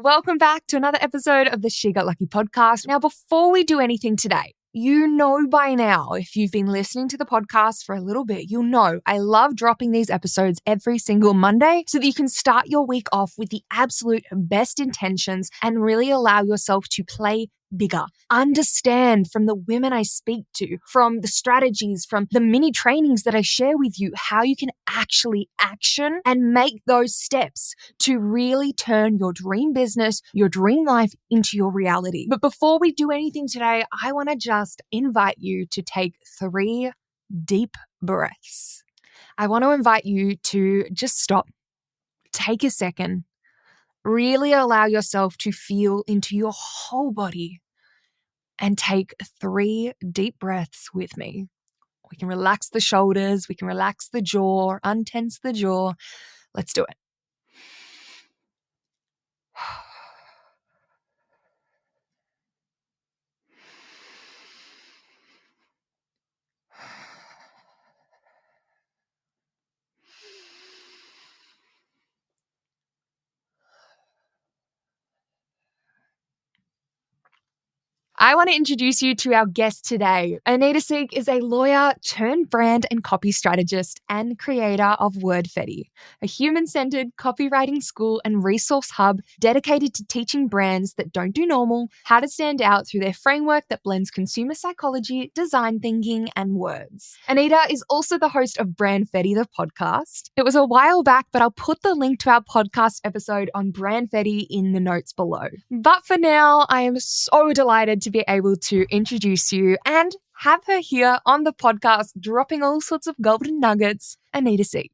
Welcome back to another episode of the She Got Lucky podcast. Now, before we do anything today, you know by now, if you've been listening to the podcast for a little bit, you'll know I love dropping these episodes every single Monday so that you can start your week off with the absolute best intentions and really allow yourself to play bigger. Understand from the women I speak to, from the strategies, from the mini trainings that I share with you, how you can actually action and make those steps to really turn your dream business, your dream life into your reality. But before we do anything today, I want to just invite you to take 3 deep breaths. I want to invite you to just stop, take a second, really allow yourself to feel into your whole body and take 3 deep breaths with me. We can relax the shoulders, we can relax the jaw, untense the jaw. Let's do it. I want to introduce you to our guest today. Anita Siek is a lawyer turned brand and copy strategist and creator of WordFetti, a human-centered copywriting school and resource hub dedicated to teaching brands that don't do normal how to stand out through their framework that blends consumer psychology, design thinking, and words. Anita is also the host of BrandFetti, the podcast. It was a while back, but I'll put the link to our podcast episode on BrandFetti in the notes below. But for now, I am so delighted to be able to introduce you and have her here on the podcast, dropping all sorts of golden nuggets, Anita Siek.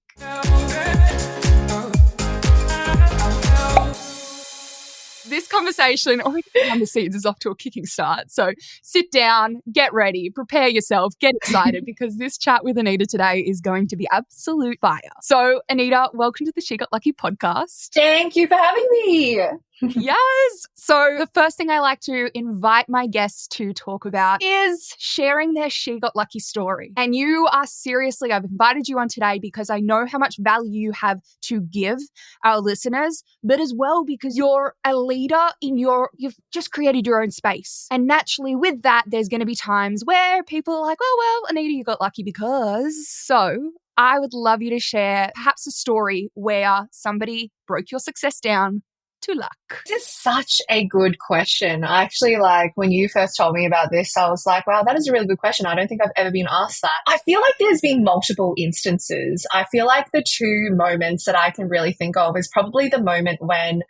This conversation already behind the scenes is off to a kicking start. So sit down, get ready, prepare yourself, get excited because this chat with Anita today is going to be absolute fire. So Anita, welcome to the She Got Lucky podcast. Thank you for having me. Yes. So the first thing I like to invite my guests to talk about is sharing their She Got Lucky story. And you are seriously, I've invited you on today because I know how much value you have to give our listeners, but as well because you're a leader you've just created your own space. And naturally with that, there's going to be times where people are like, oh, well, Anita, you got lucky because. So I would love you to share perhaps a story where somebody broke your success down to luck. This is such a good question. I actually, when you first told me about this, I was like, wow, that is a really good question. I don't think I've ever been asked that. I feel like there's been multiple instances. I feel like the 2 moments that I can really think of is probably the moment when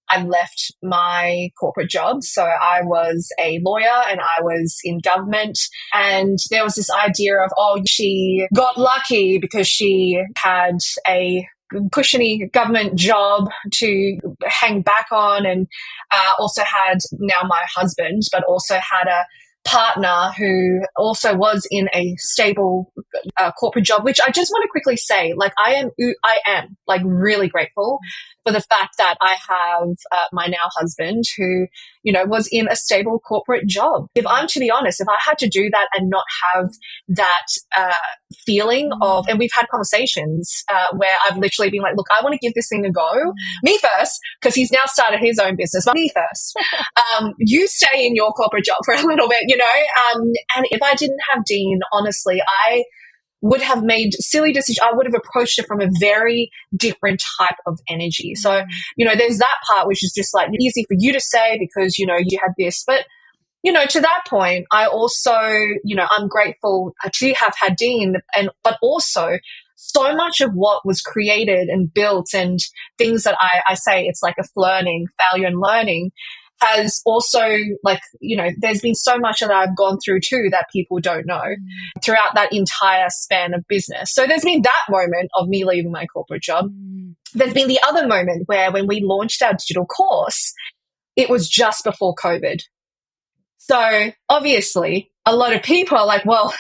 I left my corporate job. So I was a lawyer and I was in government, and there was this idea of, oh, she got lucky because she had a cushiony government job to hang back on, and also had now my husband, but also had a partner who also was in a stable corporate job, which I just want to quickly say, I am really grateful for the fact that I have my now husband who, was in a stable corporate job. If I'm to be honest, if I had to do that and not have that feeling of, and we've had conversations where I've literally been like, look, I want to give this thing a go. Me first, because he's now started his own business, but me first. You stay in your corporate job for a little bit, and if I didn't have Dean, honestly, I would have made silly decisions. I would have approached it from a very different type of energy. So, there's that part, which is just easy for you to say because, you had this, but to that point, I also, I'm grateful to have had Dean, but also so much of what was created and built and things that I say it's like a failure and learning has also there's been so much that I've gone through too that people don't know throughout that entire span of business. So there's been that moment of me leaving my corporate job. There's been the other moment where when we launched our digital course, it was just before COVID. So obviously a lot of people are like, well,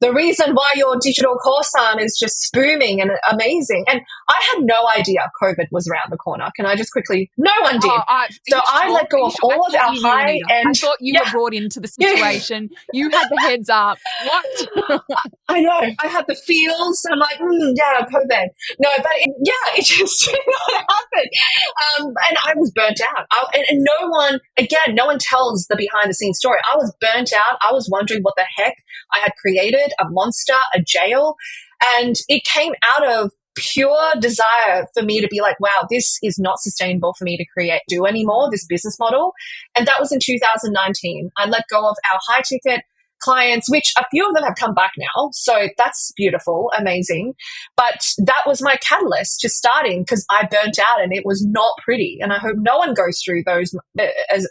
the reason why your digital course arm is just booming and amazing. And I had no idea COVID was around the corner. Can I just quickly? No one did. So I let go of all of our high end. I thought you were brought into the situation. You had the heads up. What? I know. I had the feels. I'm like, yeah, COVID. No, but it just did not happen. And I was burnt out. And no one tells the behind the scenes story. I was burnt out. I was wondering what the heck I had created, a monster, a jail. And it came out of pure desire for me to be like, wow, this is not sustainable for me to do anymore, this business model. And that was in 2019. I let go of our high ticket clients, which a few of them have come back now. So that's beautiful, amazing. But that was my catalyst to starting because I burnt out and it was not pretty. And I hope no one goes through those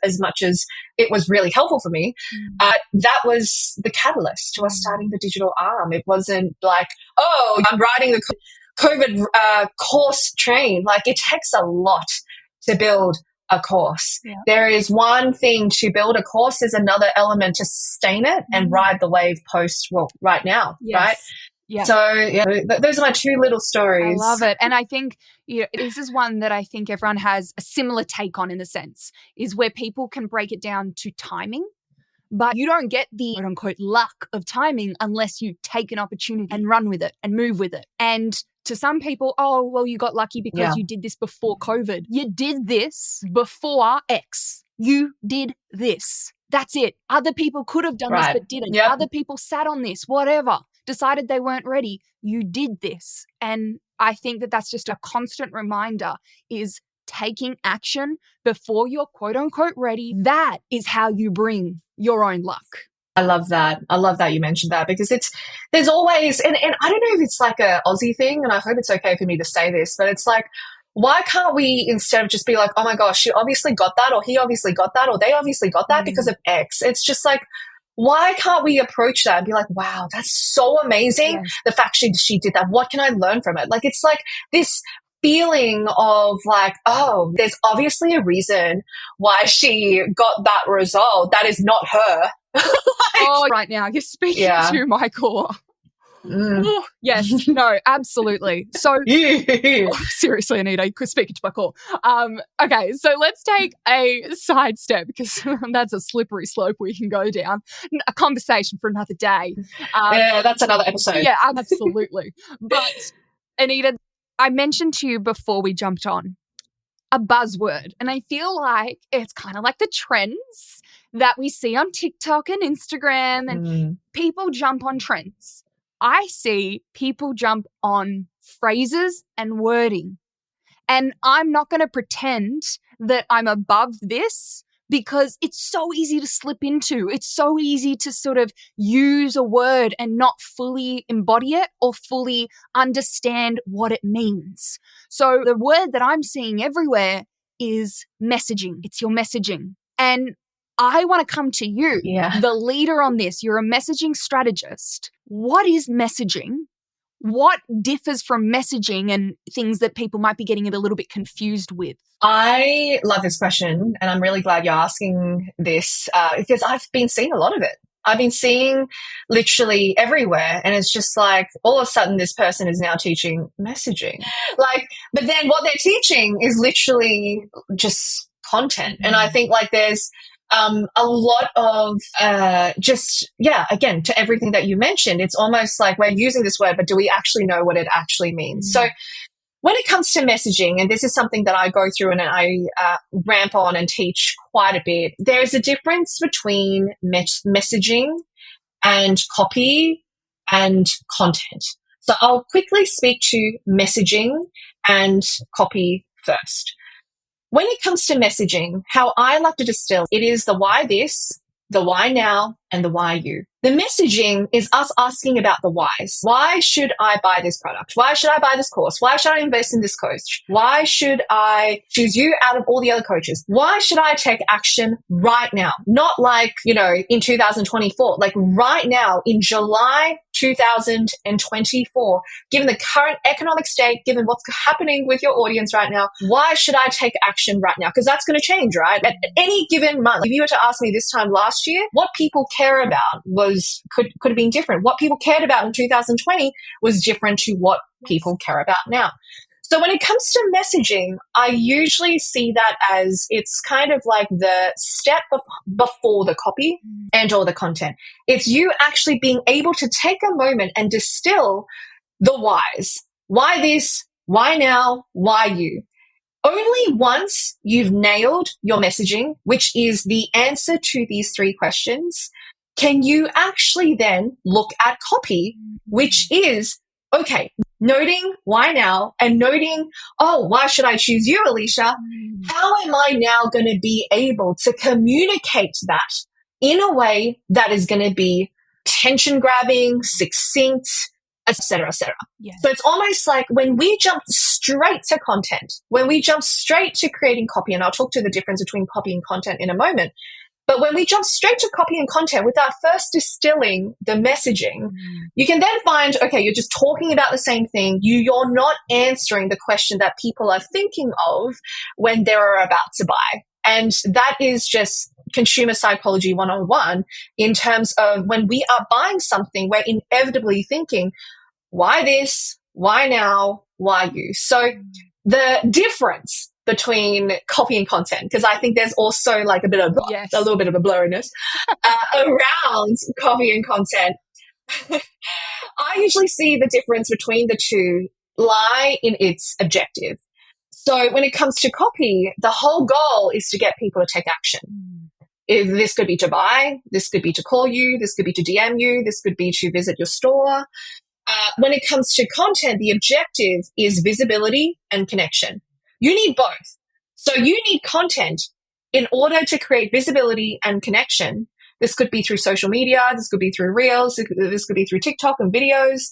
as much as it was really helpful for me. That was the catalyst to us starting the digital arm. It wasn't like, oh, I'm riding the COVID course train. Like it takes a lot to build a course. Yeah. There is one thing to build a course. There's another element to sustain it and ride the wave right now, right? Yeah. So those are my two little stories. I love it. And I think this is one that I think everyone has a similar take on in a sense, is where people can break it down to timing. But you don't get the quote unquote luck of timing unless you take an opportunity and run with it and move with it. And to some people, oh, well, you got lucky because you did this before COVID. You did this before X. You did this. That's it. Other people could have done this but didn't. Yep. Other people sat on this, whatever, decided they weren't ready. You did this. And I think that that's just a constant reminder is taking action before you're quote unquote ready. That is how you bring your own luck. I love that. I love that you mentioned that because there's always, and I don't know if it's like a Aussie thing, and I hope it's okay for me to say this, but it's like, why can't we, instead of just be like, oh my gosh, she obviously got that, or he obviously got that, or they obviously got that because of X. It's just like, why can't we approach that and be like, wow, that's so amazing. Yes. The fact she did that. What can I learn from it? Like, it's like this feeling of like, oh, there's obviously a reason why she got that result. That is not her. Right now you're speaking to my core. Oh, yes, no, absolutely. So seriously, Anita, you could speak to my core. Okay, so let's take a sidestep because that's a slippery slope we can go down. A conversation for another day. That's another episode. Yeah, absolutely. But Anita, I mentioned to you before we jumped on a buzzword, and I feel like it's kind of like the trends that we see on TikTok and Instagram, and people jump on trends. I see people jump on phrases and wording, and I'm not going to pretend that I'm above this because it's so easy to slip into. It's so easy to sort of use a word and not fully embody it or fully understand what it means. So the word that I'm seeing everywhere is messaging. It's your messaging. And I want to come to you, the leader on this. You're a messaging strategist. What is messaging? What differs from messaging and things that people might be getting a little bit confused with? I love this question, and I'm really glad you're asking this because I've been seeing a lot of it. I've been seeing literally everywhere, and it's just like all of a sudden this person is now teaching messaging. Like, but then what they're teaching is literally just content. And I think like there's a lot of again, to everything that you mentioned, it's almost like we're using this word, but do we actually know what it actually means? So when it comes to messaging, and this is something that I go through and I ramp on and teach quite a bit, there's a difference between messaging and copy and content. So I'll quickly speak to messaging and copy first. When it comes to messaging, how I like to distill, it is the why this, the why now, and the why you. The messaging is us asking about the whys. Why should I buy this product? Why should I buy this course? Why should I invest in this coach? Why should I choose you out of all the other coaches? Why should I take action right now? Not like, in 2024, like right now in July 2024, given the current economic state, given what's happening with your audience right now, why should I take action right now? Because that's going to change, right? At any given month, if you were to ask me this time last year, what people care about could have been different. What people cared about in 2020 was different to what people care about now. So when it comes to messaging, I usually see that as it's kind of like the step before the copy and or the content. It's you actually being able to take a moment and distill the whys. Why this? Why now? Why you? Only once you've nailed your messaging, which is the answer to these three questions, can you actually then look at copy, which is, okay, noting why now and noting, oh, why should I choose you, Alicia? How am I now going to be able to communicate that in a way that is going to be attention grabbing, succinct, etc., etc. Yes. So it's almost like when we jump straight to content, when we jump straight to creating copy, and I'll talk to the difference between copy and content in a moment, but when we jump straight to copy and content without first distilling the messaging, you can then find, okay, you're just talking about the same thing. You're not answering the question that people are thinking of when they're about to buy. And that is just consumer psychology 101 in terms of when we are buying something, we're inevitably thinking, why this? Why now? Why you? So the difference between copy and content, because I think there's also like a little bit of a blurriness around copy and content. I usually see the difference between the two lie in its objective. So when it comes to copy, the whole goal is to get people to take action. This could be to buy, this could be to call you, this could be to DM you, this could be to visit your store. When it comes to content, the objective is visibility and connection. You need both. So you need content in order to create visibility and connection. This could be through social media. This could be through Reels. This could be through TikTok and videos.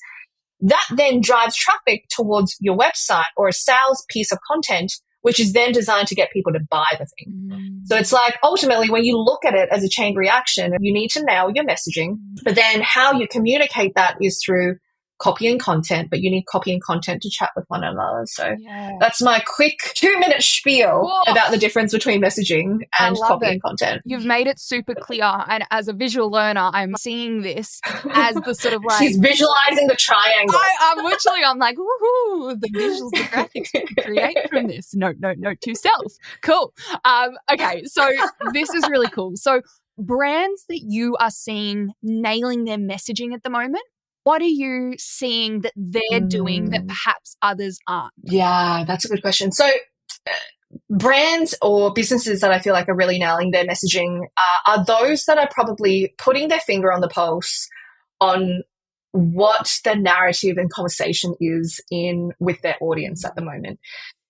That then drives traffic towards your website or a sales piece of content, which is then designed to get people to buy the thing. So it's like ultimately when you look at it as a chain reaction, you need to nail your messaging, but then how you communicate that is through copy and content, but you need copy and content to chat with one another. So that's my quick 2-minute spiel about the difference between messaging and copy and content. You've made it super clear. And as a visual learner, I'm seeing this as the sort of like... She's visualizing the triangle. I'm like, woohoo, the visuals, the graphics we can create from this. Note to self. Cool. Okay, so this is really cool. So brands that you are seeing nailing their messaging at the moment, what are you seeing that they're doing that perhaps others aren't? Yeah, that's a good question. So brands or businesses that I feel like are really nailing their messaging are those that are probably putting their finger on the pulse on what the narrative and conversation is with their audience at the moment.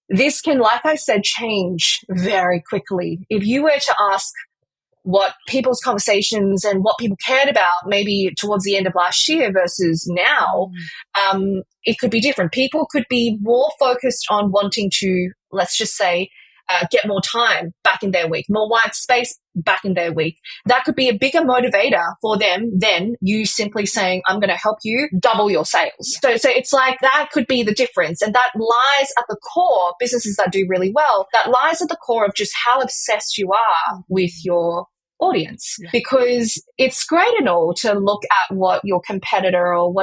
This can, like I said, change very quickly. If you were to ask what people's conversations and what people cared about maybe towards the end of last year versus now, it could be different. People could be more focused on wanting to, let's just say, get more time back in their week, more white space back in their week. That could be a bigger motivator for them than you simply saying, I'm going to help you double your sales. So it's like that could be the difference. And that lies at the core, businesses that do really well, that lies at the core of just how obsessed you are with your audience, because it's great and all to look at what your competitor or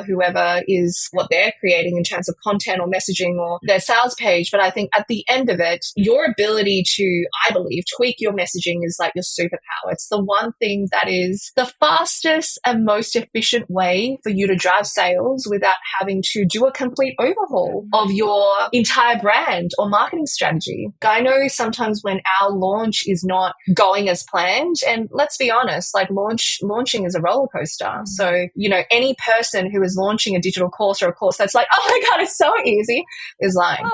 whoever is, what they're creating in terms of content or messaging or their sales page. But I think at the end of it, your ability to, I believe, tweak your messaging is like your superpower. It's the one thing that is the fastest and most efficient way for you to drive sales without having to do a complete overhaul of your entire brand or marketing strategy. I know sometimes when our launch is not going as planned, and let's be honest, like launching is a roller coaster. So, any person who is launching a digital course or a course that's like, oh my God, it's so easy, is lying.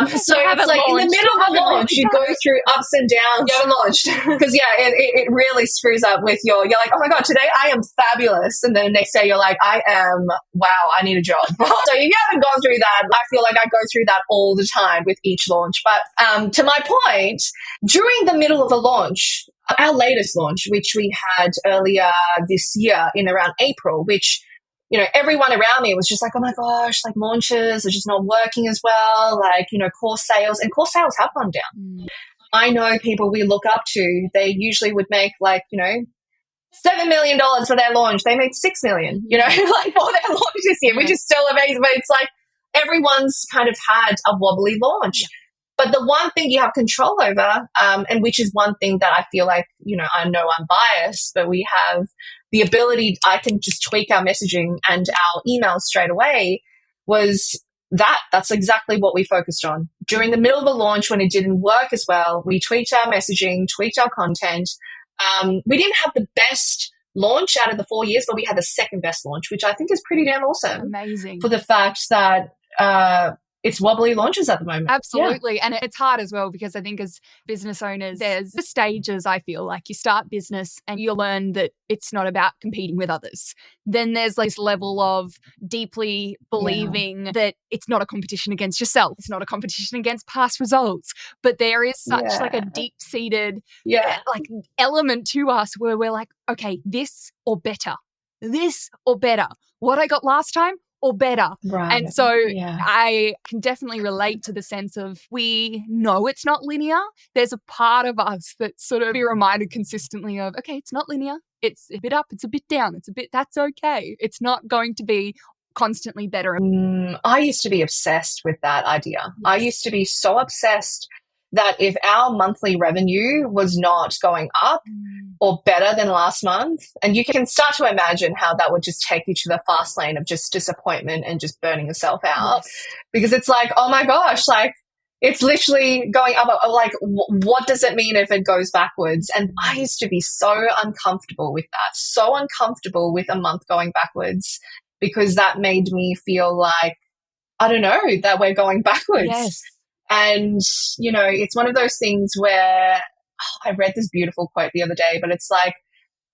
So it's like in the middle of a launch, you go through ups and downs. You haven't launched. Because it really screws up with you're like, oh my God, today I am fabulous. And then the next day you're like, wow, I need a job. So if you haven't gone through that, I feel like I go through that all the time with each launch. But to my point, during the middle of a launch, our latest launch, which we had earlier this year in around April, which, everyone around me was just like, oh my gosh, like launches are just not working as well. Like, course sales have gone down. I know people we look up to, they usually would make like, $7 million for their launch. They made $6 million, like for their launch this year, which is still amazing. But it's like, everyone's kind of had a wobbly launch. Yeah. But the one thing you have control over, and which is one thing that I feel like, I know I'm biased, but we have the ability, I can just tweak our messaging and our emails straight away, was that's exactly what we focused on. During the middle of the launch, when it didn't work as well, we tweaked our messaging, tweaked our content. We didn't have the best launch out of the 4 years, but we had the second best launch, which I think is pretty damn awesome. Amazing. For the fact that it's wobbly launches at the moment. Absolutely. Yeah. And it's hard as well, because I think as business owners, there's the stages. I feel like you start business and you learn that it's not about competing with others. Then there's like this level of deeply believing that it's not a competition against yourself. It's not a competition against past results. But there is such like a deep-seated like element to us where we're like, okay, this or better. What I got last time or better. Right. And so I can definitely relate to the sense of, we know it's not linear. There's a part of us that sort of be reminded consistently of, okay, it's not linear. It's a bit up, it's a bit down, that's okay. It's not going to be constantly better. I used to be obsessed with that idea. Yes. I used to be so obsessed that if our monthly revenue was not going up or better than last month, and you can start to imagine how that would just take you to the fast lane of just disappointment and just burning yourself out. Yes. Because it's like, oh my gosh, like it's literally going up. Like, what does it mean if it goes backwards? And I used to be so uncomfortable with that, so uncomfortable with a month going backwards, because that made me feel like, I don't know, that we're going backwards. Yes. And, it's one of those things where I read this beautiful quote the other day, but it's like,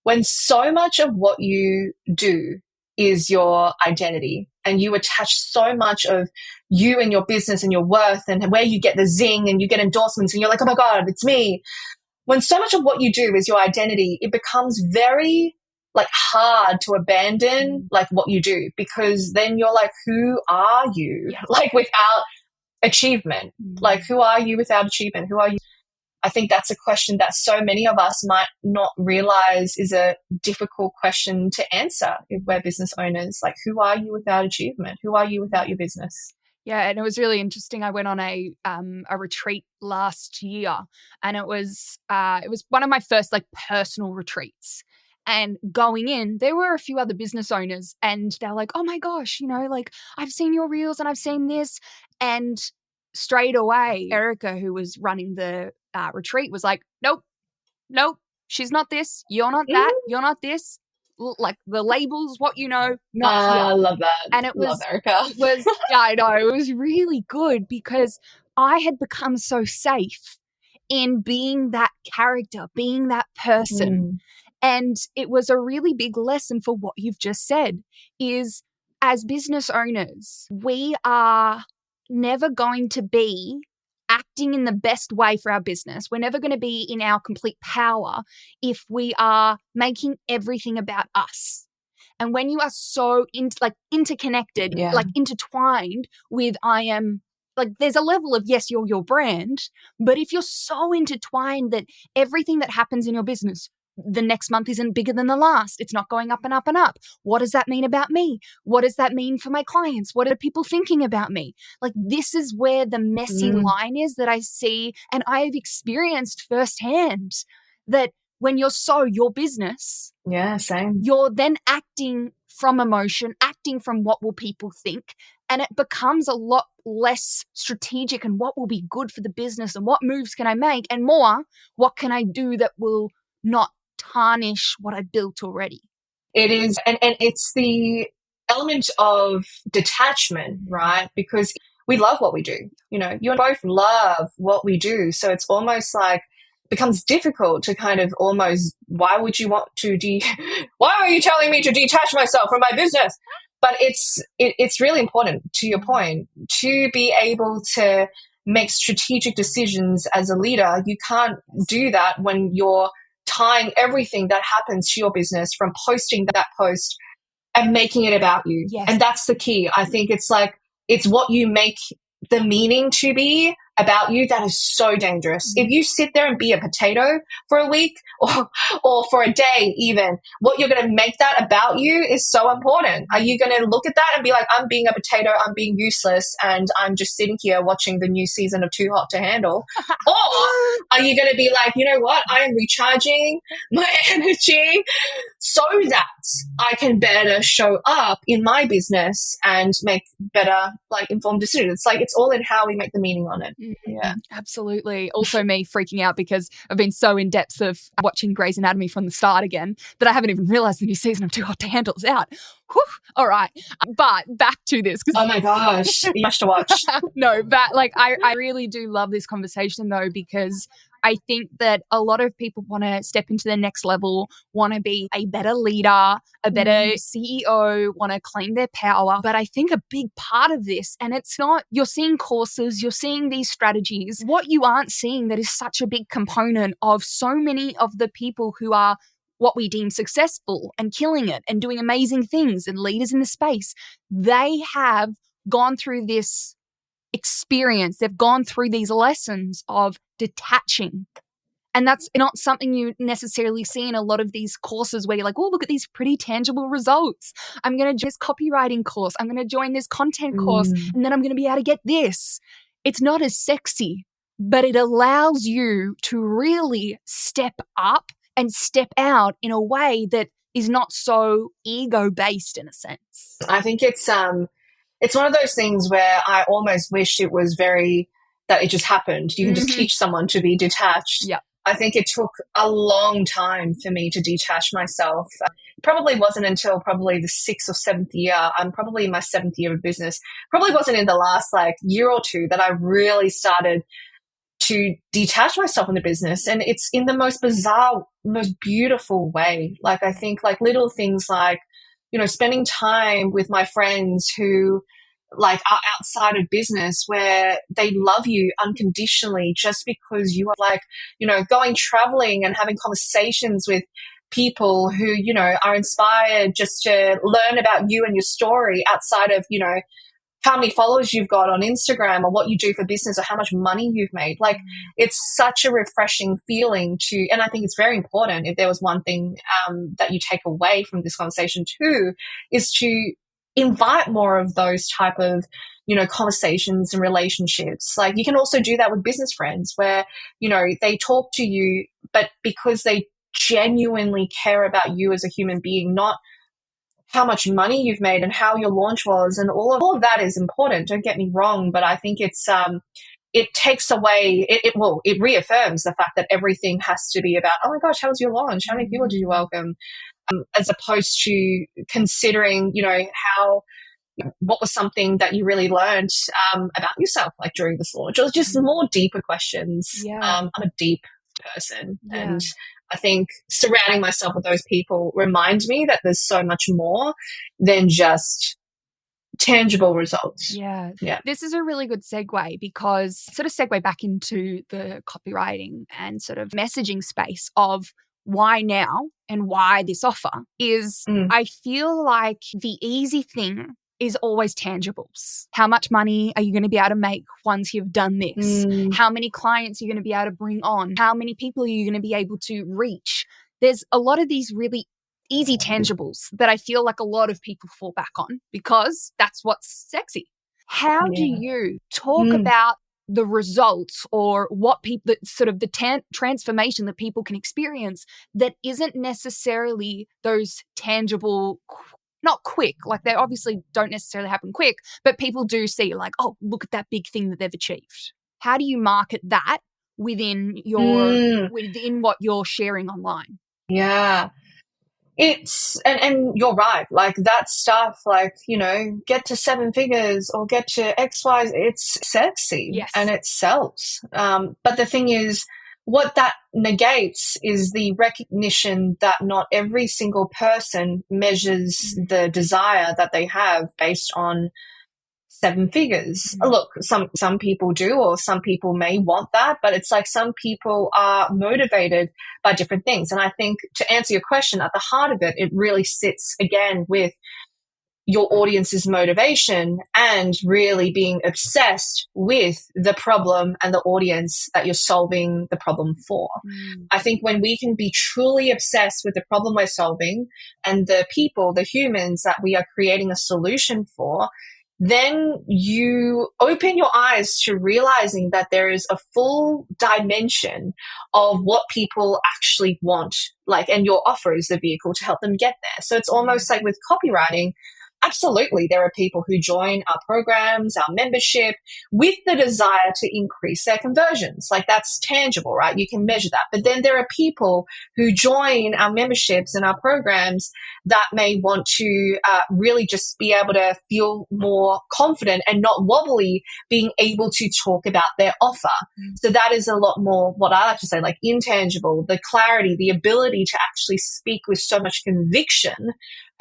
when so much of what you do is your identity and you attach so much of you and your business and your worth and where you get the zing and you get endorsements and you're like, oh my God, it's me. When so much of what you do is your identity, it becomes very like hard to abandon like what you do, because then you're like, who are you? Yeah. Like without achievement. Like, who are you without achievement? Who are you? I think that's a question that so many of us might not realize is a difficult question to answer if we're business owners. Like, who are you without achievement? Who are you without your business? Yeah, and it was really interesting. I went on a retreat last year, and it was one of my first like personal retreats. And going in, there were a few other business owners, and they're like, oh my gosh, like I've seen your reels and I've seen this. And straight away, Erica, who was running the retreat, was like, nope, she's not this. You're not that. You're not this. Like the labels, what not here. I love that. And it love Erica. I know, it was really good, because I had become so safe in being that character, being that person. And it was a really big lesson for what you've just said, is as business owners, we are never going to be acting in the best way for our business. We're never going to be in our complete power if we are making everything about us. And when you are so interconnected, like intertwined with I am, like there's a level of, yes, you're your brand, but if you're so intertwined that everything that happens in your business, the next month isn't bigger than the last. It's not going up and up and up. What does that mean about me? What does that mean for my clients? What are people thinking about me? Like, this is where the messy line is that I see, and I have experienced firsthand, that when you're so your business, same. You're then acting from emotion, acting from what will people think, and it becomes a lot less strategic and what will be good for the business and what moves can I make, and more, what can I do that will not tarnish what I built already. It is, and it's the element of detachment, right? Because we love what we do. You and both love what we do. So it's almost like becomes difficult to kind of almost, why would you want to why are you telling me to detach myself from my business? But it's really important, to your point, to be able to make strategic decisions as a leader. You can't do that when you're tying everything that happens to your business, from posting that post and making it about you. Yes. And that's the key. I think it's like, it's what you make the meaning to be about you, that is so dangerous. If you sit there and be a potato for a week or for a day even, what you're going to make that about you is so important. Are you going to look at that and be like, I'm being a potato, I'm being useless, and I'm just sitting here watching the new season of Too Hot to Handle? Or are you going to be like, you know what, I am recharging my energy so that I can better show up in my business and make better, like, informed decisions? It's like, it's all in how we make the meaning on it. Yeah, absolutely. Also me freaking out because I've been so in depth of watching Grey's Anatomy from the start again that I haven't even realized the new season of Too Hot to Handle is out. Whew. All right. But back to this. Oh my gosh. You have to watch. No, but like I really do love this conversation though, because I think that a lot of people want to step into the next level, want to be a better leader, a better CEO, want to claim their power. But I think a big part of this, and it's not, you're seeing courses, you're seeing these strategies. What you aren't seeing that is such a big component of so many of the people who are what we deem successful and killing it and doing amazing things and leaders in the space, they have gone through this experience. They've gone through these lessons of detaching. And that's not something you necessarily see in a lot of these courses where you're like, oh, look at these pretty tangible results. I'm going to join this copywriting course. I'm going to join this content course, and then I'm going to be able to get this. It's not as sexy, but it allows you to really step up and step out in a way that is not so ego-based in a sense. I think it's one of those things where I almost wish it was that it just happened. You can just teach someone to be detached. Yeah. I think it took a long time for me to detach myself. It probably wasn't until probably the 6th or 7th year. I'm probably in my 7th year of business. Probably wasn't in the last year or two that I really started to detach myself from the business. And it's in the most bizarre, most beautiful way. Like, I think little things like, spending time with my friends who are outside of business, where they love you unconditionally just because you are going traveling and having conversations with people who, are inspired just to learn about you and your story outside of, how many followers you've got on Instagram or what you do for business or how much money you've made. It's such a refreshing feeling and I think it's very important. If there was one thing that you take away from this conversation too, is to invite more of those type of, conversations and relationships. You can also do that with business friends where, they talk to you, but because they genuinely care about you as a human being, not how much money you've made and how your launch was, and all of that is important. Don't get me wrong, but I think it takes away, it reaffirms the fact that everything has to be about, oh my gosh, how was your launch? How many people did you welcome? As opposed to considering, what was something that you really learned about yourself, during this launch, or just more deeper questions. Yeah. I'm a deep person, and I think surrounding myself with those people reminds me that there's so much more than just tangible results. Yeah. This is a really good segue, because sort of segue back into the copywriting and sort of messaging space of why now and why this offer is I feel like the easy thing is always tangibles. How much money are you going to be able to make once you've done this? How many clients are you going to be able to bring on? How many people are you going to be able to reach? There's a lot of these really easy tangibles that I feel like a lot of people fall back on because that's what's sexy. How do you talk about the results or what people, sort of the transformation that people can experience that isn't necessarily those tangible, not quick, they obviously don't necessarily happen quick, but people do see oh, look at that big thing that they've achieved. How do you market that within within what you're sharing online? Yeah. It's, and you're right, that stuff, get to 7 figures or get to X, Y, it's sexy and it sells. But the thing is, what that negates is the recognition that not every single person measures the desire that they have based on 7 figures. Look, some people do, or some people may want that, but it's some people are motivated by different things. And I think, to answer your question, at the heart of it, it really sits again with your audience's motivation and really being obsessed with the problem and the audience that you're solving the problem for. I think when we can be truly obsessed with the problem we're solving and the people, the humans that we are creating a solution for, then you open your eyes to realizing that there is a full dimension of what people actually want, like, and your offer is the vehicle to help them get there. So it's almost like with copywriting, absolutely, there are people who join our programs, our membership, with the desire to increase their conversions. Like, that's tangible, right? You can measure that. But then there are people who join our memberships and our programs that may want to really just be able to feel more confident and not wobbly being able to talk about their offer. So that is a lot more what I like to say, like intangible, the clarity, the ability to actually speak with so much conviction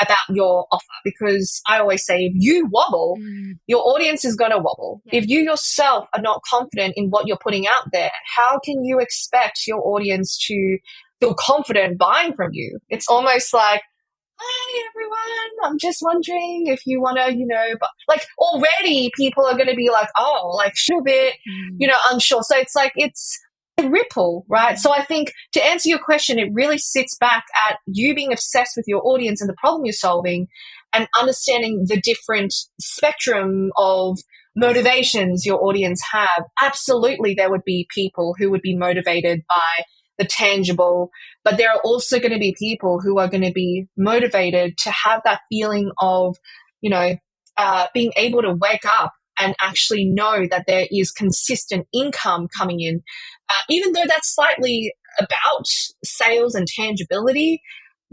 about your offer. Because I always say, if you wobble, your audience is going to wobble. If you yourself are not confident in what you're putting out there, how can you expect your audience to feel confident buying from you? It's almost like, hi everyone, I'm just wondering if you want to, but like already people are going to be like, oh, like a bit, unsure. So it's like, it's a ripple, right? So I think to answer your question, it really sits back at you being obsessed with your audience and the problem you're solving and understanding the different spectrum of motivations your audience have. Absolutely, there would be people who would be motivated by the tangible, but there are also going to be people who are going to be motivated to have that feeling of, being able to wake up and actually know that there is consistent income coming in. Even though that's slightly about sales and tangibility,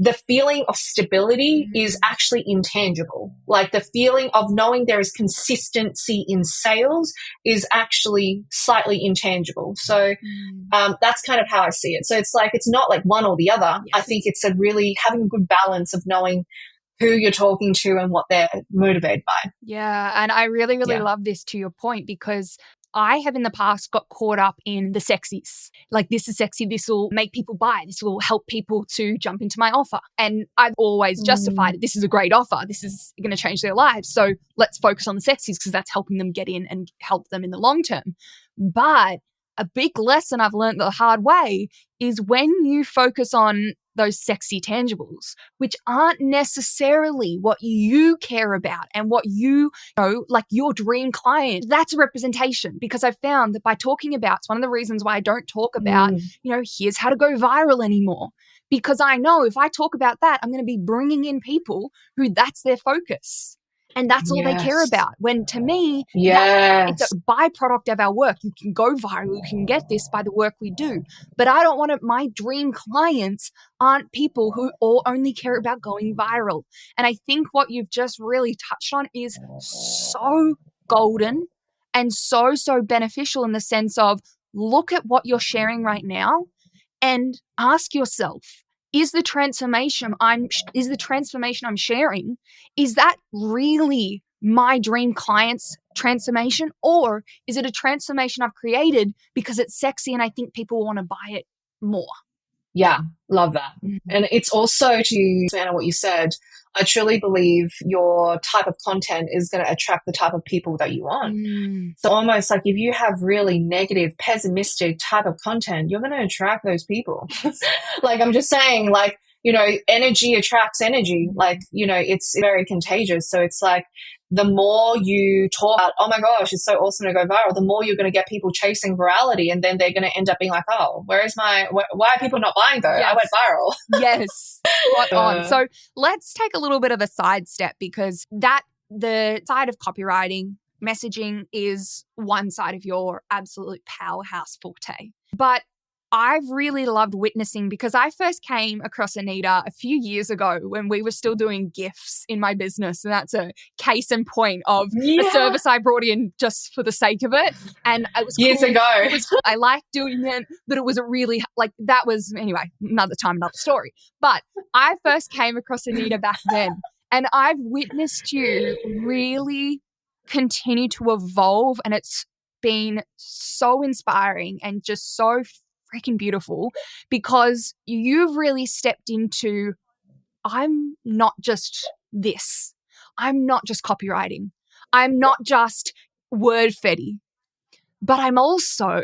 the feeling of stability is actually intangible. Like the feeling of knowing there is consistency in sales is actually slightly intangible. So that's kind of how I see it. So it's like, it's not like one or the other. Yes. I think it's a really having a good balance of knowing who you're talking to and what they're motivated by. Yeah. And I really, really love this, to your point, because I have in the past got caught up in the sexies. Like, this is sexy. This will make people buy. This will help people to jump into my offer. And I've always justified it. This is a great offer. This is going to change their lives. So let's focus on the sexies because that's helping them get in and help them in the long term. But a big lesson I've learned the hard way is when you focus on those sexy tangibles, which aren't necessarily what you care about and what you know, like your dream client, that's a representation. Because I've found that by talking about, it's one of the reasons why I don't talk about, here's how to go viral anymore. Because I know if I talk about that, I'm going to be bringing in people who that's their focus. And that's all they care about. When to me, it's a byproduct of our work. You can go viral, you can get this by the work we do. But I don't want to, my dream clients aren't people who all only care about going viral. And I think what you've just really touched on is so golden and so beneficial in the sense of, look at what you're sharing right now and ask yourself, is the transformation I'm sharing, is that really my dream client's transformation, or is it a transformation I've created because it's sexy and I think people want to buy it more? Yeah, love that. And it's also, to expand on what you said, I truly believe your type of content is going to attract the type of people that you want. So almost like if you have really negative, pessimistic type of content, you're going to attract those people. Like, I'm just saying, like, energy attracts energy. Like, it's very contagious. So it's like, the more you talk about, oh my gosh, it's so awesome to go viral, the more you're going to get people chasing virality. And then they're going to end up being like, oh, why are people not buying though? I went viral. Yes. Spot on. So let's take a little bit of a sidestep, because the side of copywriting, messaging is one side of your absolute powerhouse forte. But I've really loved witnessing, because I first came across Anita a few years ago when we were still doing GIFs in my business. And that's a case in point of a service I brought in just for the sake of it. And it was years ago. I liked doing it, but it was a really, like, that was, anyway, another time, another story. But I first came across Anita back then, and I've witnessed you really continue to evolve. And it's been so inspiring and just so freaking beautiful, because you've really stepped into, I'm not just this. I'm not just copywriting. I'm not just word feddy, but I'm also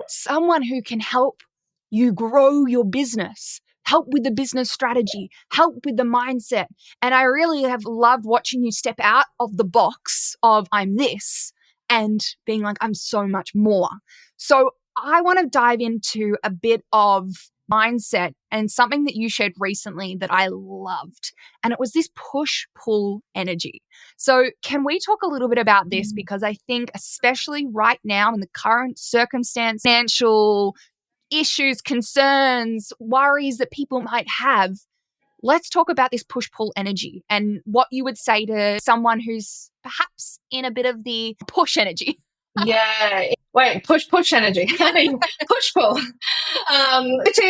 someone who can help you grow your business, help with the business strategy, help with the mindset. And I really have loved watching you step out of the box of I'm this and being like, I'm so much more. So I want to dive into a bit of mindset and something that you shared recently that I loved. And it was this push-pull energy. So can we talk a little bit about this? Because I think especially right now in the current circumstance, financial issues, concerns, worries that people might have, let's talk about this push-pull energy and what you would say to someone who's perhaps in a bit of the push energy. Yeah. Wait, push energy. I mean, push pull.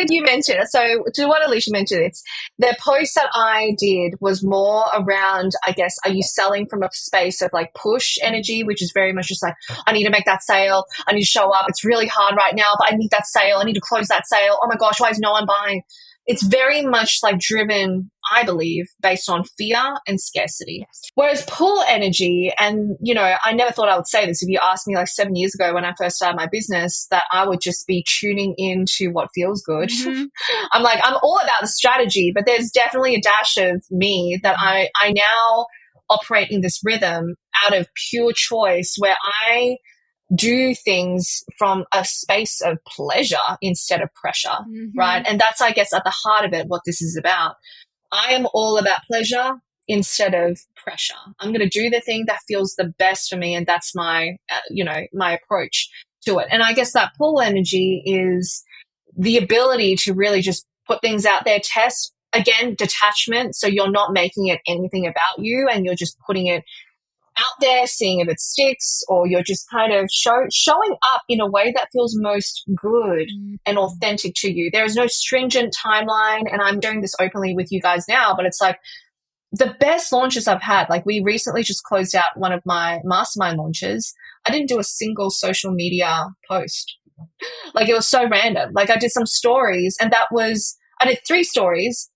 You mentioned, so to what Alicia mentioned, it's the post that I did was more around, I guess, are you selling from a space of like push energy, which is very much just like, I need to make that sale. I need to show up. It's really hard right now, but I need that sale. I need to close that sale. Oh my gosh, why is no one buying? It's very much like driven, I believe, based on fear and scarcity. Yes. Whereas pull energy, and, you know, I never thought I would say this. If you asked me like 7 years ago when I first started my business, that I would just be tuning into what feels good. Mm-hmm. I'm like, I'm all about the strategy, but there's definitely a dash of me that I now operate in this rhythm out of pure choice where I do things from a space of pleasure instead of pressure, right? And that's, I guess, at the heart of it, what this is about. I am all about pleasure instead of pressure. I'm going to do the thing that feels the best for me, and that's my, my approach to it. And I guess that pull energy is the ability to really just put things out there, test, again, detachment. So you're not making it anything about you, and you're just putting it out there, seeing if it sticks, or you're just kind of showing up in a way that feels most good and authentic to you. There is no stringent timeline, and I'm doing this openly with you guys now, but it's like the best launches I've had. Like, we recently just closed out one of my mastermind launches. I didn't do a single social media post. Like, it was so random. Like, I did some stories, and I did 3 stories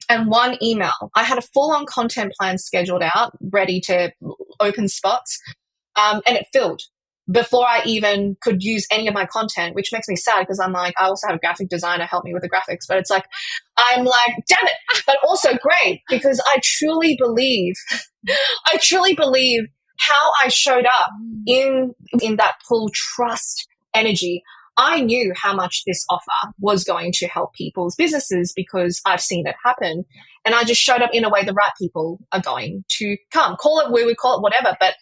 and 1 email. I had a full-on content plan scheduled out, ready to open spots, and it filled before I even could use any of my content, which makes me sad because I'm like, I also have a graphic designer help me with the graphics, but it's like, I'm like, damn it, but also great because I truly believe how I showed up in that pull trust energy. I knew how much this offer was going to help people's businesses because I've seen it happen. And I just showed up in a way the right people are going to come. Call it woo, we call it whatever, but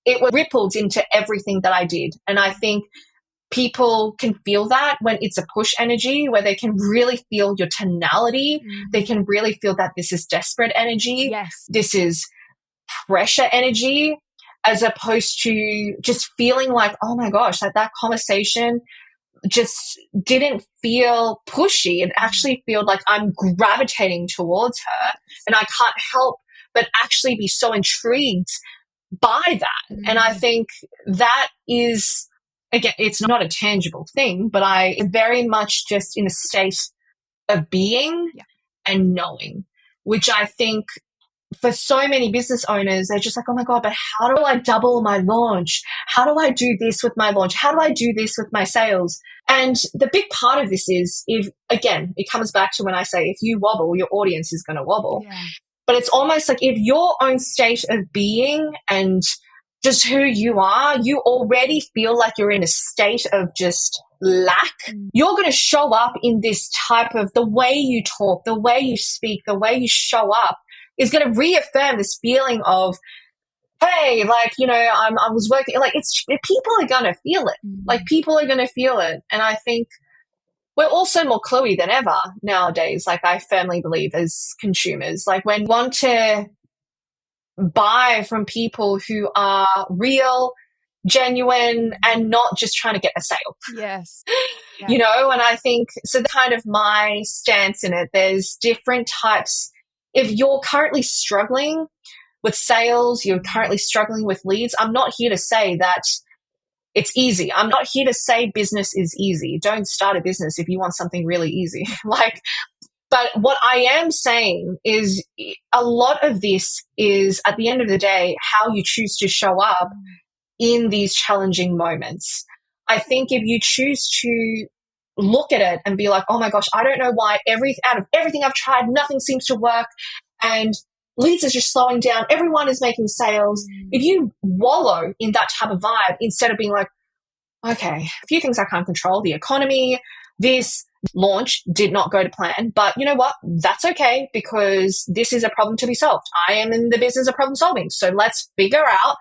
it rippled into everything that I did. And I think people can feel that when it's a push energy, where they can really feel your tonality. They can really feel that this is desperate energy. Yes. This is pressure energy, as opposed to just feeling like, oh my gosh, like that conversation just didn't feel pushy. It actually felt like I'm gravitating towards her, and I can't help but actually be so intrigued by that. And I think that is, again, it's not a tangible thing, but I very much just in a state of being and knowing, which I think for so many business owners, they're just like, oh my God, but how do I double my launch? How do I do this with my launch? How do I do this with my sales? And the big part of this is, if, again, it comes back to when I say, if you wobble, your audience is going to wobble. Yeah. But it's almost like if your own state of being and just who you are, you already feel like you're in a state of just lack, you're going to show up in this type of, the way you talk, the way you speak, the way you show up is going to reaffirm this feeling of, hey, like, you know, I was working, like, people are going to feel it. Like, people are going to feel it. And I think we're also more cluey than ever nowadays. Like, I firmly believe as consumers, like, when we want to buy from people who are real, genuine, and not just trying to get a sale. Yes. Yeah. You know, and I think, so that's kind of my stance in it. There's different types. If you're currently struggling with sales, you're currently struggling with leads, I'm not here to say that it's easy. I'm not here to say business is easy. Don't start a business if you want something really easy. But But what I am saying is a lot of this is, at the end of the day, how you choose to show up in these challenging moments. I think if you choose to look at it and be like, oh my gosh, I don't know why out of everything I've tried, nothing seems to work, and leads are just slowing down, everyone is making sales. If you wallow in that type of vibe instead of being like, okay, a few things I can't control, the economy, this launch did not go to plan, but you know what? That's okay, because this is a problem to be solved. I am in the business of problem solving. So let's figure out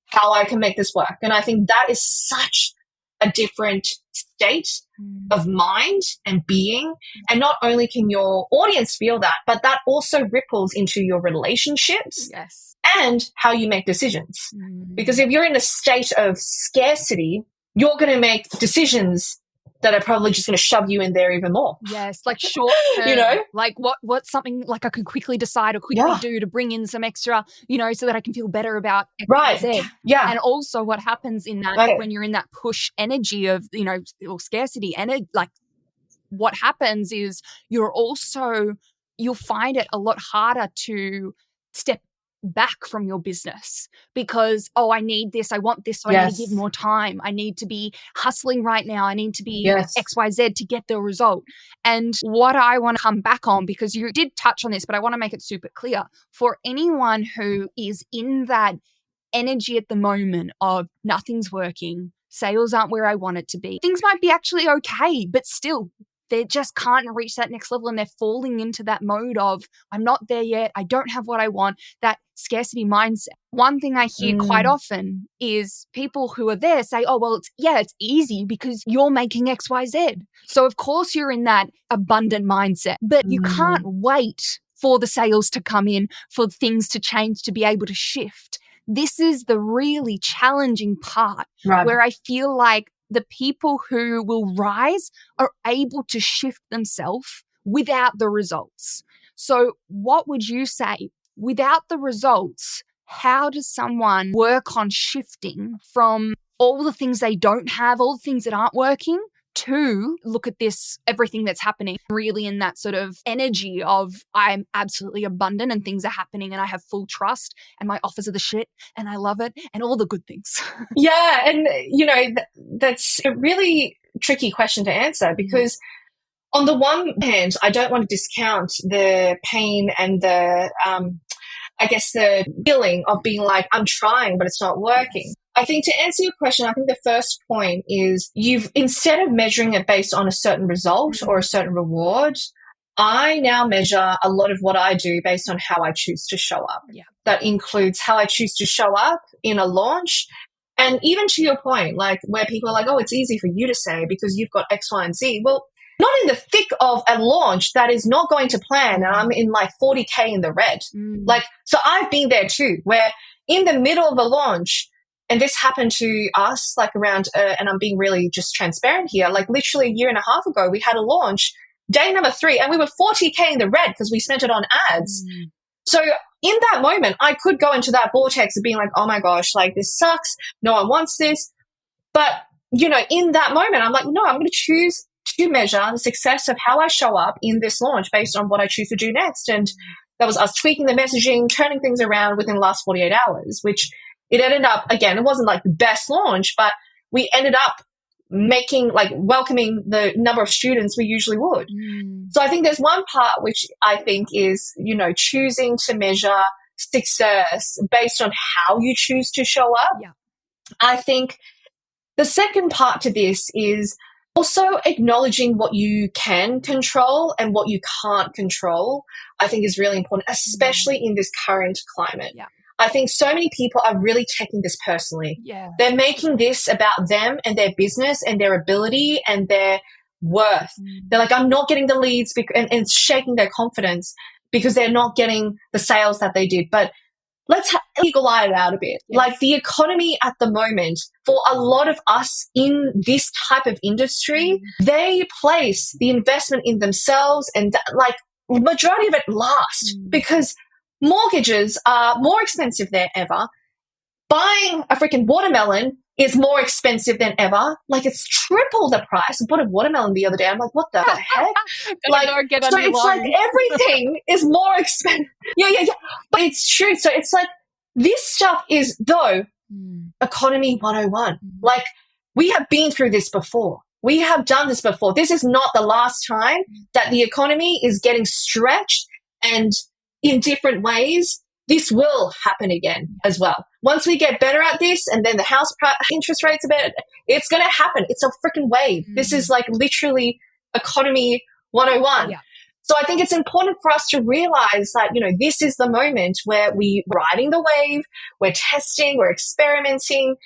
how I can make this work. And I think that is such a different state of mind and being. And not only can your audience feel that, but that also ripples into your relationships and how you make decisions. Because if you're in a state of scarcity, you're going to make decisions that are probably just going to shove you in there even more. Yes, like short term, like what's something like I could quickly decide or quickly do to bring in some extra, so that I can feel better about X, Y, Z. Yeah. And also what happens in that when you're in that push energy of, or scarcity, and like what happens is you'll find it a lot harder to step back from your business because, I need this, I want this, so I need to give more time. I need to be hustling right now. I need to be XYZ to get the result. And what I want to come back on, because you did touch on this, but I want to make it super clear for anyone who is in that energy at the moment of nothing's working, sales aren't where I want it to be. Things might be actually okay, but still they just can't reach that next level and they're falling into that mode of, I'm not there yet, I don't have what I want, that scarcity mindset. One thing I hear quite often is people who are there say, it's easy because you're making XYZ. So of course you're in that abundant mindset, but you can't wait for the sales to come in, for things to change, to be able to shift. This is the really challenging part where I feel like the people who will rise are able to shift themselves without the results. So what would you say, without the results, how does someone work on shifting from all the things they don't have, all the things that aren't working, to look at this, everything that's happening, really in that sort of energy of I'm absolutely abundant and things are happening and I have full trust and my offers are the shit and I love it and all the good things. Yeah. And, that's a really tricky question to answer because on the one hand, I don't want to discount the pain and the feeling of being like, I'm trying, but it's not working. I think to answer your question, I think the first point is instead of measuring it based on a certain result or a certain reward, I now measure a lot of what I do based on how I choose to show up. Yeah. That includes how I choose to show up in a launch. And even to your point, like where people are like, it's easy for you to say because you've got X, Y, and Z. Well, not in the thick of a launch that is not going to plan and I'm in like 40K in the red. So I've been there too, where in the middle of a launch, and this happened to us like around, and I'm being really just transparent here, like literally a year and a half ago, we had a launch, day number 3, and we were 40K in the red because we spent it on ads. So in that moment, I could go into that vortex of being like, oh my gosh, like this sucks. No one wants this. But, in that moment, I'm like, no, I'm going to choose to measure the success of how I show up in this launch based on what I choose to do next. And that was us tweaking the messaging, turning things around within the last 48 hours, which it ended up, again, it wasn't like the best launch, but we ended up welcoming the number of students we usually would. So I think there's one part which I think is, choosing to measure success based on how you choose to show up. Yeah. I think the second part to this is also acknowledging what you can control and what you can't control, I think is really important, especially in this current climate. Yeah. I think so many people are really taking this personally. Yeah. They're making this about them and their business and their ability and their worth. They're like, I'm not getting the leads and it's shaking their confidence because they're not getting the sales that they did. But let's eagle eye it out a bit. Yes. Like the economy at the moment, for a lot of us in this type of industry, they place the investment in themselves and like majority of it last because mortgages are more expensive than ever. Buying a freaking watermelon is more expensive than ever. Like, it's triple the price. I bought a watermelon the other day. I'm like, what the heck? Like, go get so it's like everything is more expensive. Yeah. But it's true. So it's like, this stuff is, though, economy 101. Like, we have been through this before. We have done this before. This is not the last time that the economy is getting stretched, and in different ways, this will happen again as well. Once we get better at this, and then the house interest rates are better, it's going to happen. It's a freaking wave. This is like literally economy 101. Yeah. So I think it's important for us to realize that, you know, this is the moment where we're riding the wave, we're testing, we're experimenting,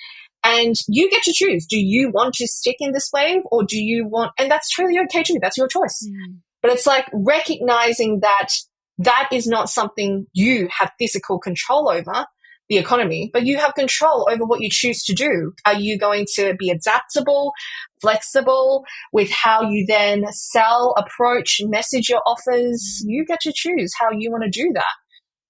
and you get to choose. Do you want to stick in this wave, or do you want, and that's truly okay too. That's your choice. But it's like recognizing that that is not something you have physical control over, the economy, but you have control over what you choose to do. Are you going to be adaptable, flexible with how you then sell, approach, message your offers? You get to choose how you want to do that.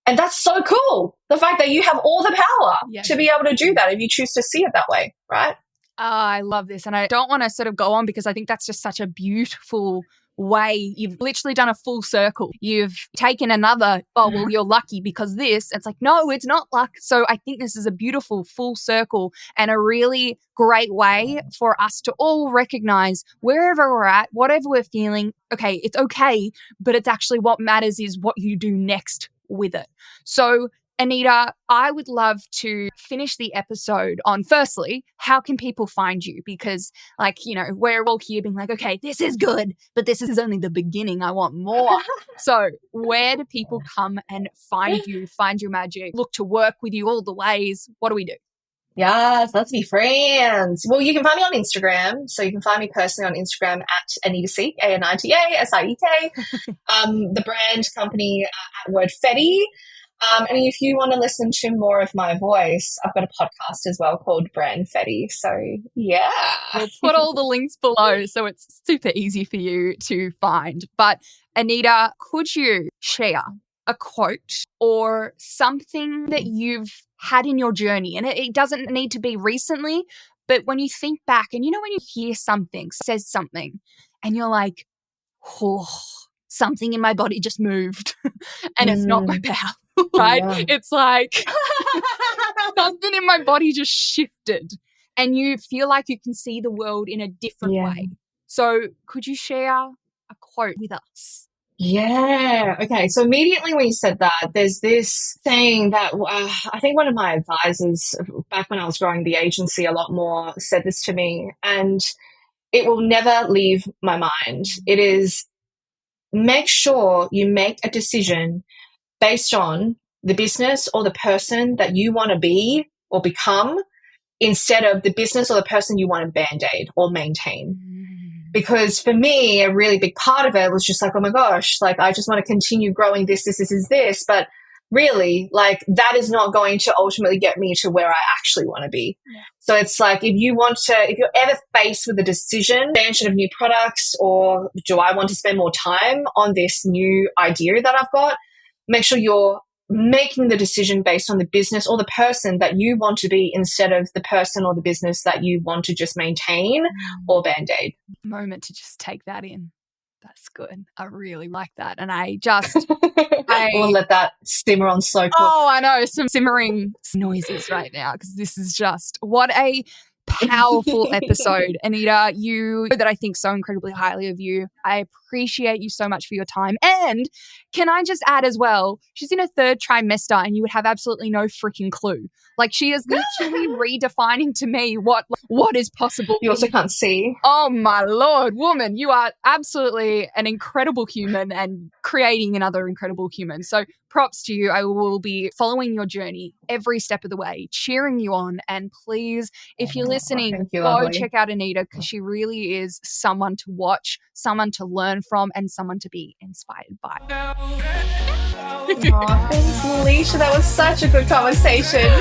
And that's so cool. The fact that you have all the power to be able to do that if you choose to see it that way, right? I love this. And I don't want to sort of go on because I think that's just such a beautiful way. You've literally done a full circle. You've taken another, oh, well, you're lucky because this. It's like, no, it's not luck. So I think this is a beautiful full circle and a really great way for us to all recognize wherever we're at, whatever we're feeling, okay, it's okay, but it's actually what matters is what you do next with it. So Anita, I would love to finish the episode on, firstly, how can people find you? Because, like, you know, we're all here being like, okay, this is good, but this is only the beginning. I want more. So where do people come and find you, find your magic, look to work with you all the ways? What do we do? Yes, let's be friends. Well, you can find me on Instagram. So you can find me personally on Instagram at Anita Siek, ANITA, SIEK. The brand company at Word Fetty. And if you want to listen to more of my voice, I've got a podcast as well called Brand Fetty. So, yeah. We'll put all the links below so it's super easy for you to find. But Anita, could you share a quote or something that you've had in your journey? And it doesn't need to be recently, but when you think back and, you know, when you hear something, says something, and you're like, oh, something in my body just moved and it's not my power. Right? Yeah. It's like something in my body just shifted and you feel like you can see the world in a different way. So could you share a quote with us? Yeah. Okay. So immediately when you said that, there's this thing that I think one of my advisors back when I was growing the agency a lot more said this to me, and it will never leave my mind. It is, make sure you make a decision based on the business or the person that you want to be or become instead of the business or the person you want to band-aid or maintain. Because for me, a really big part of it was just like, oh my gosh, like I just want to continue growing this. But really, like that is not going to ultimately get me to where I actually want to be. Yeah. So it's like, if you're ever faced with a decision, expansion of new products, or do I want to spend more time on this new idea that I've got, make sure you're making the decision based on the business or the person that you want to be instead of the person or the business that you want to just maintain or band-aid. Moment to just take that in. That's good. I really like that. And we'll let that simmer on so quick. Oh, I know. Some simmering noises right now because this is just what a powerful episode. Anita, you that I think so incredibly highly of you. I appreciate you so much for your time. And can I just add as well, she's in her third trimester and you would have absolutely no freaking clue. Like she is literally redefining to me what is possible. You also can't see. Oh my Lord, woman, you are absolutely an incredible human and creating another incredible human. So props to you. I will be following your journey every step of the way, cheering you on. And please, if you're listening, go check out Anita because she really is someone to watch, someone to learn from, and someone to be inspired by. Oh, thanks, Alicia. That was such a good conversation.